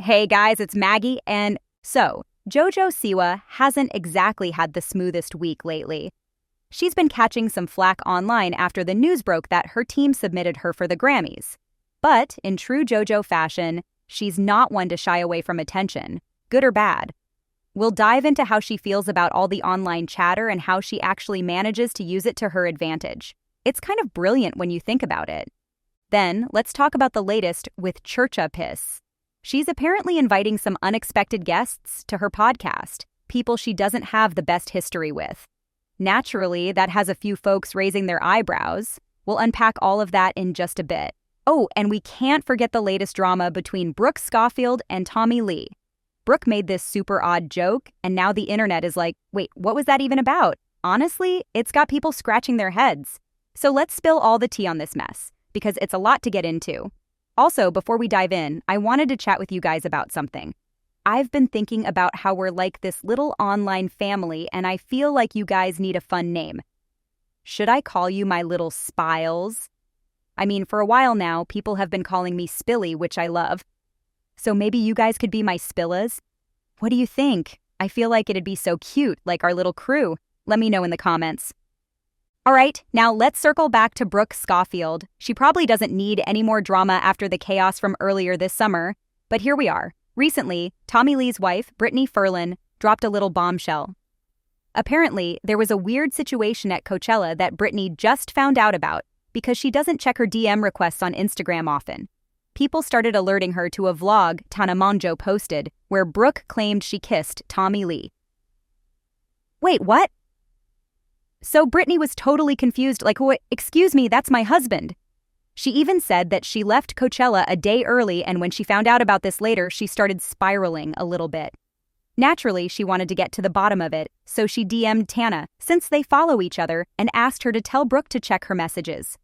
Hey guys, it's Maggie, and so, JoJo Siwa hasn't exactly had the smoothest week lately. She's been catching some flack online after the news broke that her team submitted her for the Grammys. But, in true JoJo fashion, she's not one to shy away from attention, good or bad. We'll dive into how she feels about all the online chatter and how she actually manages to use it to her advantage. It's kind of brilliant when you think about it. Then, let's talk about the latest with Churcha Piss. She's apparently inviting some unexpected guests to her podcast, people she doesn't have the best history with. Naturally, that has a few folks raising their eyebrows. We'll unpack all of that in just a bit. Oh, and we can't forget the latest drama between Brooke Schofield and Tommy Lee. Brooke made this super odd joke, and now the internet is like, wait, what was that even about? Honestly, it's got people scratching their heads. So let's spill all the tea on this mess, because it's a lot to get into. Also, before we dive in, I wanted to chat with you guys about something. I've been thinking about how we're like this little online family, and I feel like you guys need a fun name. Should I call you my little spiles? I mean, for a while now, people have been calling me Spilly, which I love. So maybe you guys could be my Spillas? What do you think? I feel like it'd be so cute, like our little crew. Let me know in the comments. All right, now let's circle back to Brooke Schofield. She probably doesn't need any more drama after the chaos from earlier this summer, but here we are. Recently, Tommy Lee's wife, Brittany Furlan, dropped a little bombshell. Apparently, there was a weird situation at Coachella that Brittany just found out about because she doesn't check her DM requests on Instagram often. People started alerting her to a vlog Tana Mongeau posted where Brooke claimed she kissed Tommy Lee. Wait, what? So Brittany was totally confused, like, excuse me, that's my husband. She even said that she left Coachella a day early, and when she found out about this later, she started spiraling a little bit. Naturally, she wanted to get to the bottom of it, so she DM'd Tana, since they follow each other, and asked her to tell Brooke to check her messages.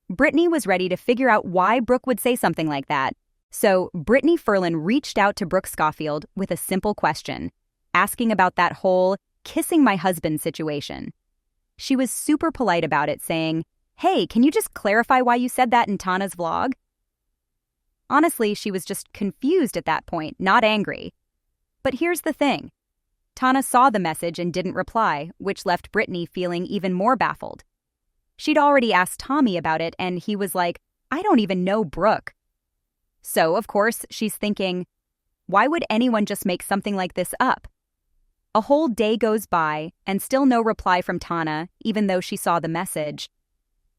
Brittany was ready to figure out why Brooke would say something like that. So Brittany Furlan reached out to Brooke Schofield with a simple question, asking about that whole kissing my husband situation. She was super polite about it, saying, "Hey, can you just clarify why you said that in Tana's vlog?" Honestly, she was just confused at that point, not angry. But here's the thing. Tana saw the message and didn't reply, which left Brittany feeling even more baffled. She'd already asked Tommy about it, and he was like, "I don't even know Brooke." So, of course, she's thinking, why would anyone just make something like this up? A whole day goes by, and still no reply from Tana, even though she saw the message.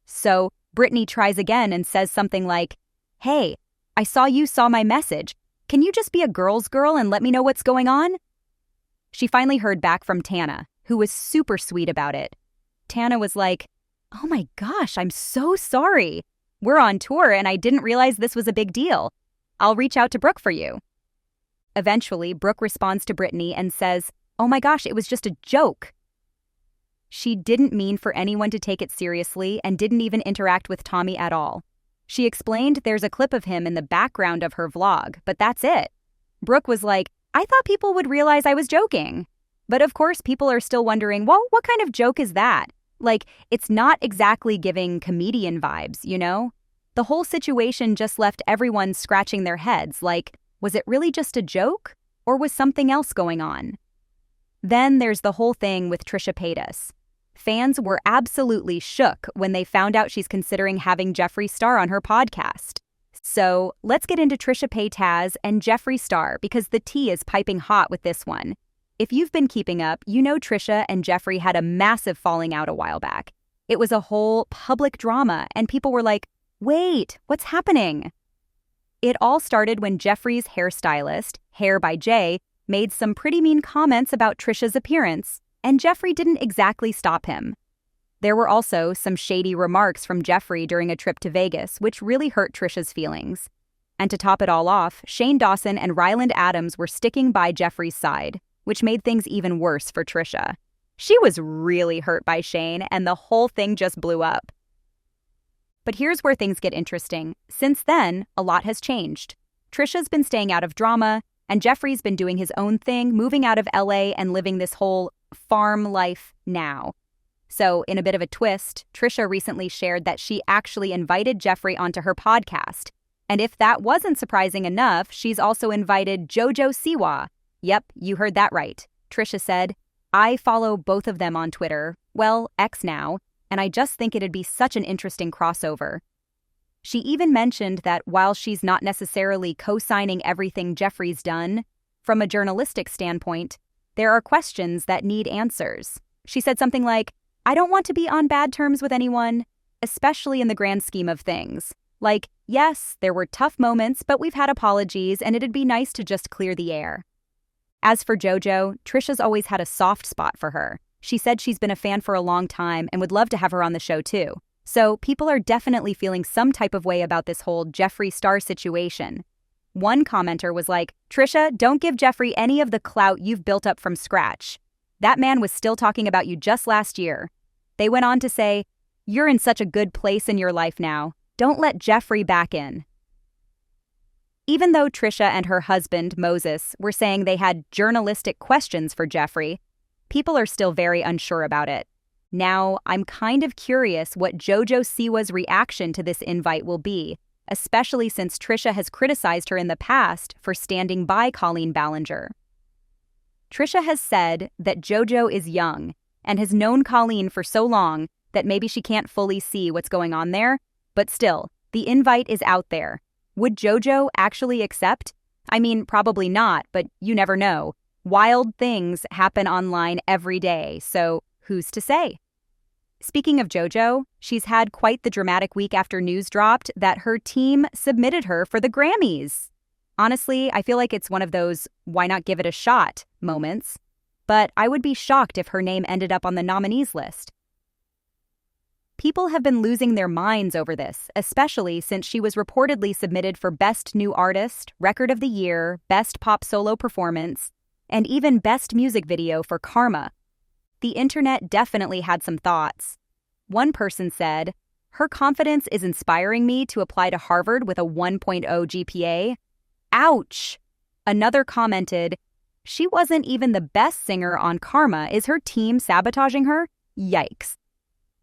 So, Brittany tries again and says something like, "Hey, I saw you saw my message. Can you just be a girl's girl and let me know what's going on?" She finally heard back from Tana, who was super sweet about it. Tana was like, "Oh my gosh, I'm so sorry. We're on tour and I didn't realize this was a big deal. I'll reach out to Brooke for you." Eventually, Brooke responds to Brittany and says, "Oh my gosh, it was just a joke." She didn't mean for anyone to take it seriously and didn't even interact with Tommy at all. She explained there's a clip of him in the background of her vlog, but that's it. Brooke was like, "I thought people would realize I was joking." But of course, people are still wondering, well, what kind of joke is that? Like, it's not exactly giving comedian vibes, you know? The whole situation just left everyone scratching their heads, like, was it really just a joke? Or was something else going on? Then there's the whole thing with Trisha Paytas. Fans were absolutely shook when they found out she's considering having Jeffree Star on her podcast. So let's get into Trisha Paytas and Jeffree Star because the tea is piping hot with this one. If you've been keeping up, you know Trisha and Jeffree had a massive falling out a while back. It was a whole public drama, and people were like, wait, what's happening? It all started when Jeffree's hairstylist, Hair by Jay, made some pretty mean comments about Trisha's appearance, and Jeffree didn't exactly stop him. There were also some shady remarks from Jeffree during a trip to Vegas, which really hurt Trisha's feelings. And to top it all off, Shane Dawson and Ryland Adams were sticking by Jeffree's side, which made things even worse for Trisha. She was really hurt by Shane, and the whole thing just blew up. But here's where things get interesting. Since then, a lot has changed. Trisha's been staying out of drama, and Jeffree's been doing his own thing, moving out of LA and living this whole farm life now. So, in a bit of a twist, Trisha recently shared that she actually invited Jeffree onto her podcast. And if that wasn't surprising enough, she's also invited JoJo Siwa. Yep, you heard that right. Trisha said, "I follow both of them on Twitter, well, X now, and I just think it'd be such an interesting crossover." She even mentioned that while she's not necessarily co-signing everything Jeffrey's done, from a journalistic standpoint, there are questions that need answers. She said something like, "I don't want to be on bad terms with anyone, especially in the grand scheme of things. Like, yes, there were tough moments, but we've had apologies, and it'd be nice to just clear the air." As for JoJo, Trisha's always had a soft spot for her. She said she's been a fan for a long time and would love to have her on the show too. So people are definitely feeling some type of way about this whole Jeffree Star situation. One commenter was like, "Trisha, don't give Jeffree any of the clout you've built up from scratch. That man was still talking about you just last year." They went on to say, "You're in such a good place in your life now. Don't let Jeffree back in." Even though Trisha and her husband, Moses, were saying they had journalistic questions for Jeffree, people are still very unsure about it. Now, I'm kind of curious what JoJo Siwa's reaction to this invite will be, especially since Trisha has criticized her in the past for standing by Colleen Ballinger. Trisha has said that JoJo is young and has known Colleen for so long that maybe she can't fully see what's going on there, but still, the invite is out there. Would JoJo actually accept? I mean, probably not, but you never know. Wild things happen online every day, so who's to say? Speaking of JoJo, she's had quite the dramatic week after news dropped that her team submitted her for the Grammys. Honestly, I feel like it's one of those why not give it a shot moments, but I would be shocked if her name ended up on the nominees list. People have been losing their minds over this, especially since she was reportedly submitted for Best New Artist, Record of the Year, Best Pop Solo Performance, and even Best Music Video for Karma. The internet definitely had some thoughts. One person said, "Her confidence is inspiring me to apply to Harvard with a 1.0 GPA. Ouch!" Another commented, "She wasn't even the best singer on Karma. Is her team sabotaging her? Yikes."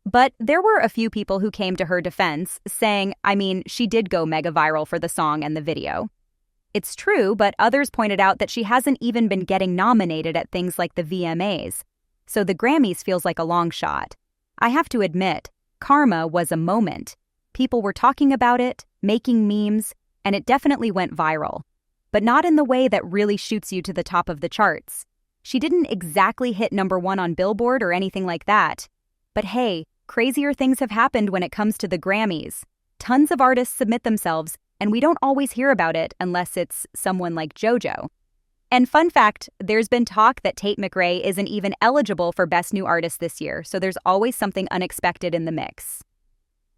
But there were a few people who came to her defense, saying, she did go mega viral for the song and the video. It's true, but others pointed out that she hasn't even been getting nominated at things like the VMAs. So the Grammys feels like a long shot. I have to admit, Karma was a moment. People were talking about it, making memes, and it definitely went viral. But not in the way that really shoots you to the top of the charts. She didn't exactly hit #1 on Billboard or anything like that. But hey, crazier things have happened when it comes to the Grammys. Tons of artists submit themselves, and we don't always hear about it unless it's someone like JoJo. And fun fact, there's been talk that Tate McRae isn't even eligible for Best New Artist this year, so there's always something unexpected in the mix.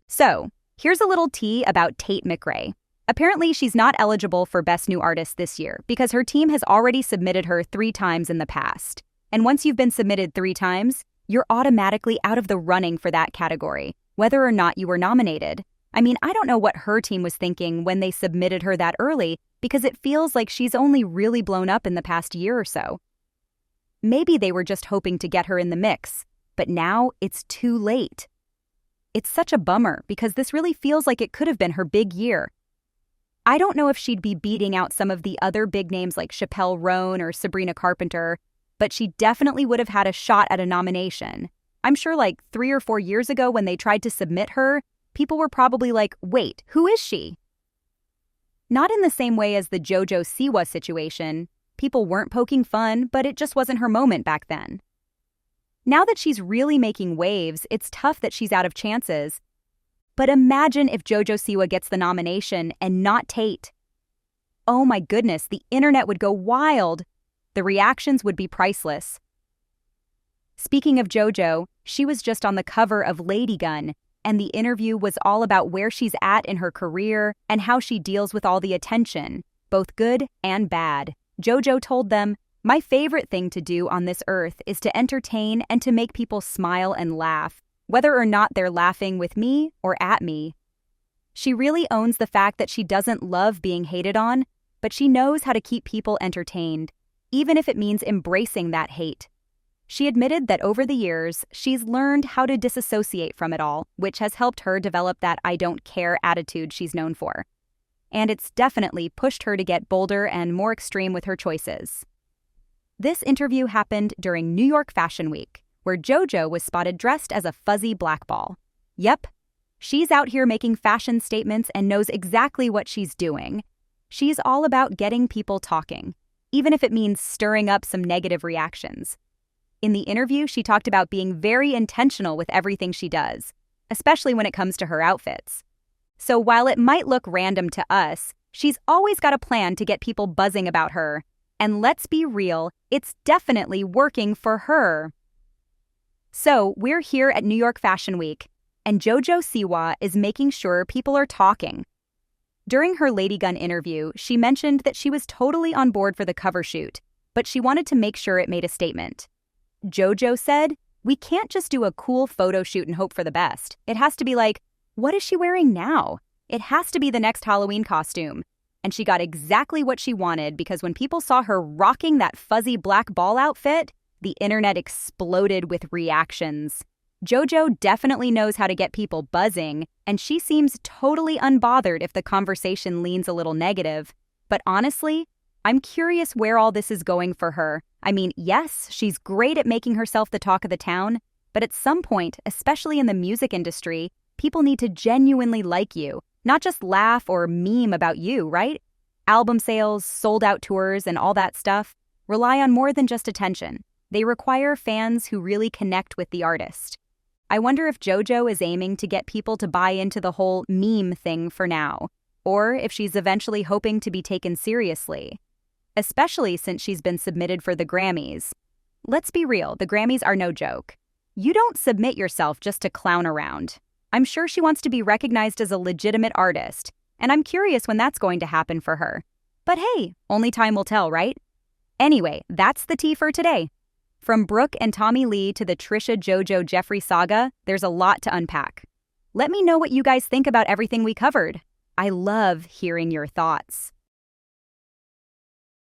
So, here's a little tea about Tate McRae. Apparently, she's not eligible for Best New Artist this year because her team has already submitted her 3 times in the past. And once you've been submitted 3 times, you're automatically out of the running for that category, whether or not you were nominated. I don't know what her team was thinking when they submitted her that early, because it feels like she's only really blown up in the past year or so. Maybe they were just hoping to get her in the mix, but now it's too late. It's such a bummer because this really feels like it could have been her big year. I don't know if she'd be beating out some of the other big names like Chappelle Roan or Sabrina Carpenter, but she definitely would have had a shot at a nomination. I'm sure 3 or 4 years ago when they tried to submit her, people were probably like, wait, who is she? Not in the same way as the JoJo Siwa situation. People weren't poking fun, but it just wasn't her moment back then. Now that she's really making waves, it's tough that she's out of chances. But imagine if JoJo Siwa gets the nomination and not Tate. Oh my goodness, the internet would go wild. The reactions would be priceless. Speaking of JoJo, she was just on the cover of Lady Gun, and the interview was all about where she's at in her career and how she deals with all the attention, both good and bad. JoJo told them, "My favorite thing to do on this earth is to entertain and to make people smile and laugh, whether or not they're laughing with me or at me." She really owns the fact that she doesn't love being hated on, but she knows how to keep people entertained, even if it means embracing that hate. She admitted that over the years, she's learned how to disassociate from it all, which has helped her develop that I don't care attitude she's known for. and it's definitely pushed her to get bolder and more extreme with her choices. This interview happened during New York Fashion Week, where JoJo was spotted dressed as a fuzzy black ball. Yep, she's out here making fashion statements and knows exactly what she's doing. She's all about getting people talking, even if it means stirring up some negative reactions. In the interview, she talked about being very intentional with everything she does, especially when it comes to her outfits. So while it might look random to us, she's always got a plan to get people buzzing about her. And let's be real, it's definitely working for her. So we're here at New York Fashion Week, and JoJo Siwa is making sure people are talking. During her Lady Gun interview, she mentioned that she was totally on board for the cover shoot, but she wanted to make sure it made a statement. JoJo said, "We can't just do a cool photo shoot and hope for the best. It has to be like, what is she wearing now? It has to be the next Halloween costume." And she got exactly what she wanted because when people saw her rocking that fuzzy black ball outfit, the internet exploded with reactions. JoJo definitely knows how to get people buzzing, and she seems totally unbothered if the conversation leans a little negative. But honestly, I'm curious where all this is going for her. I mean, yes, she's great at making herself the talk of the town, but at some point, especially in the music industry, people need to genuinely like you, not just laugh or meme about you, right? Album sales, sold-out tours, and all that stuff rely on more than just attention. They require fans who really connect with the artist. I wonder if JoJo is aiming to get people to buy into the whole meme thing for now, or if she's eventually hoping to be taken seriously, especially since she's been submitted for the Grammys. Let's be real, the Grammys are no joke. You don't submit yourself just to clown around. I'm sure she wants to be recognized as a legitimate artist, and I'm curious when that's going to happen for her. But hey, only time will tell, right? Anyway, that's the tea for today. From Brooke and Tommy Lee to the Trisha JoJo Jeffree saga, there's a lot to unpack. Let me know what you guys think about everything we covered. I love hearing your thoughts.